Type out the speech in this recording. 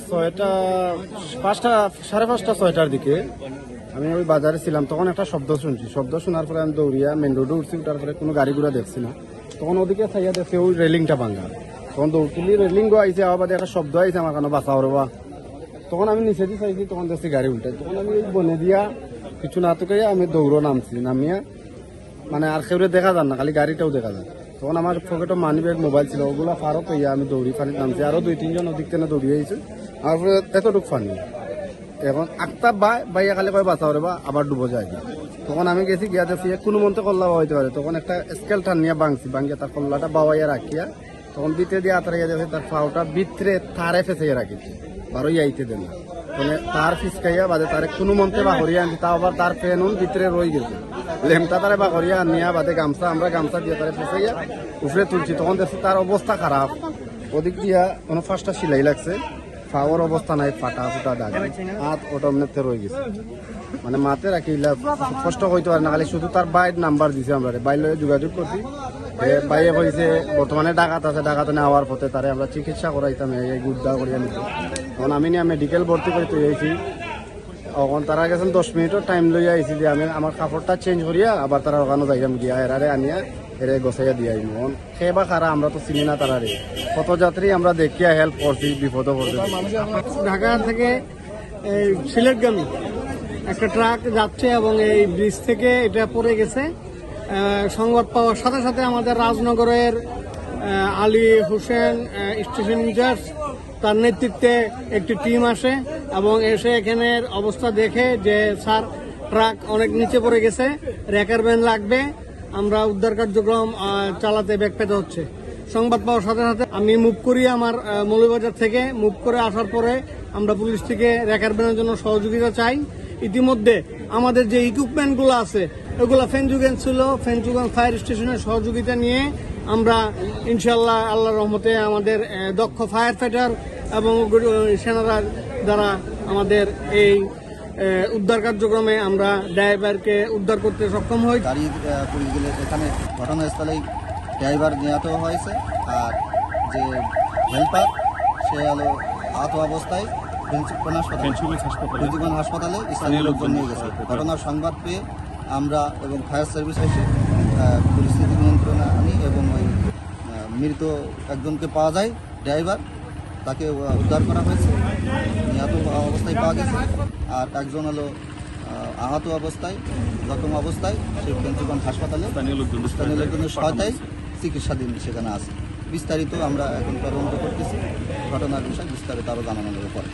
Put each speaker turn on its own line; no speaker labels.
ছয়টা, পাঁচটা, 5:30, 6টার দিকে আমি ওই বাজারে ছিলাম। তখন একটা শব্দ শুনছি। শব্দ শোনার পরে আমি দৌড়িয়া মেন রোডে উঠছি। উঠার পরে কোনো গাড়ি ঘোড়া দেখছি না। তখন ওদিকে চাইয়া দেখছে ওই রেলিংটা ভাঙা। তখন দৌড় তুলি রেলিং আইসে, আবার বাদে একটা শব্দ আইসে আমার কানে বাঁচাও রে বা। তখন আমি নিচে দিয়ে চাইছি, তখন দেখছি গাড়ি উল্টে। তখন আমি ওই বনে দিয়া কিছু না তোকে আমি দৌড়ো নামছি। নামিয়া মানে আর কেউরে দেখা যান না, খালি গাড়িটাও দেখা যায়। তখন আমার পকেটে মানি ব্যাগ, মোবাইল ছিল, ওগুলো ফারও পেয়ে আমি দৌড়ি ফানি নামছি। আরো 2-3 জন ওদিক থেকে দৌড়িয়ে আইছে। আমার পরে এতটুকু ফানি এখন আক্তাব বাইয়া খালি কয় বাঁচাও রে বা, আবার ডুবো যায়। তখন আমি গেছি, গিয়া দেখছি কোনো মন্ত্রে কল্লা হইতে পারে। তখন একটা স্কেল টান নিয়ে ভাঙিয়া তার কল্লাটা বাবাইয়া রাখিয়া তখন ভিতরে দিয়ে আতরাইয়া দেখছি তার ফাওটা ভিতরে তারে ফেঁচাইয়া রাখিছে, বারোই আইতে দেন না। মানে তার ফিসকাইয়া বাদে তারে কোনো মন্ত্রে বাহরিয়া আনছি। তা আবার তার ফ্যান ভিতরে রয়ে গেছে। লেমটা তারে বাহরিয়া আনিয়া বাদে গামছা, আমরা গামছা দিয়ে তারে ফেঁচাইয়া উপরে তুলছি। তখন দেখছি তার অবস্থা খারাপ। ওদিক দিয়া কোনো 5টা সিলাই লাগছে, পাওয়ার অবস্থা নাই, ফাটা ফুটা দাগ, হাত ওটা এমনিতে রয়ে গেছে। মানে মাতে রাখি কষ্ট হইতে পারে না, খালি শুধু তার বাইর নাম্বার দিছে। আমরা বাইর লয়ে যোগাযোগ করছি। বাইরে কইছে বর্তমানে ডাকাত আছে, ডাকাত নেওয়ার পথে তারে আমরা চিকিৎসা করাইতাম, এই গুদ্দা করিয়া নিতে। তখন আমি নিয়ে মেডিকেল ভর্তি করে তুই আইছি। তখন তারা গেছেন 10 মিনিটও টাইম লইয়া আইছি যে আমি আমার কাপড়টা চেঞ্জ করিয়া আবার তারা ওখানে যাইলাম, গিয়া এরারে আনিয়া এরে গোছাইয়া দিয়ে আইম। সে বা খারা আমরা তো চিনি না তারারে। কত যাত্রী আমরা দেখিয়া হেল্প করছি, বিপদও করছি।
ঢাকা থেকে সিলেটগামী একটা ট্রাক যাচ্ছে এবং এই ব্রিজ থেকে এটা পড়ে গেছে। সংবাদ পাওয়ার সাথে সাথে আমাদের রাজনগরের আলী হোসেন স্টেশন ইনচার্জ, তার নেতৃত্বে একটি টিম আসে এবং এসে এখানের অবস্থা দেখে যে স্যার ট্রাক অনেক নিচে পড়ে গেছে, র্যাকার ভ্যান লাগবে, আমরা উদ্ধার কার্যক্রম চালাতে বেগ পেতে হচ্ছে। সংবাদ পাওয়ার সাথে সাথে আমি মুভ করি আমার মৌলভীবাজার থেকে। মুভ করে আসার পরে আমরা পুলিশ থেকে র্যাকার ভ্যানের জন্য সহযোগিতা চাই। ইতিমধ্যে আমাদের যে ইকুইপমেন্টগুলো আছে ওগুলো ফেঞ্চুগঞ্জ ছিল, ফেঞ্চুগঞ্জ ফায়ার স্টেশনের সহযোগিতা নিয়ে আমরা ইনশাল্লাহ আল্লাহর রহমতে আমাদের দক্ষ ফায়ার ফাইটার এবং সেনারা দ্বারা আমাদের এই উদ্ধার কার্যক্রমে আমরা ড্রাইভারকে উদ্ধার করতে সক্ষম হই।
গাড়ি পুলিশ গেলে এখানে ঘটনাস্থলেই ড্রাইভার নিহত হয়েছে, আর যে হেল্পার সে হলো আহত অবস্থায় ফেঞ্চুগঞ্জ হাসপাতালে স্থানীয় লোকজন নিয়ে গেছে। ঘটনার সংবাদ পেয়ে আমরা এবং ফায়ার সার্ভিস এসে পরিস্থিতি নিয়ন্ত্রণে আনি এবং ওই মৃত একজনকে পাওয়া যায়, ড্রাইভার, তাকে উদ্ধার করা হয়েছে, নিহত অবস্থায় পাওয়া গেছে। আর একজন হলো আহত অবস্থায়, জখম অবস্থায়, সে ফেঞ্চুগঞ্জ হাসপাতালে স্থানীয় লোকজনের সহায়তায় চিকিৎসাধীন সেখানে আছে। বিস্তারিত আমরা এখন তদন্ত করতেছি, ঘটনার বিষয় বিস্তারিত আরও জানানোর পরে।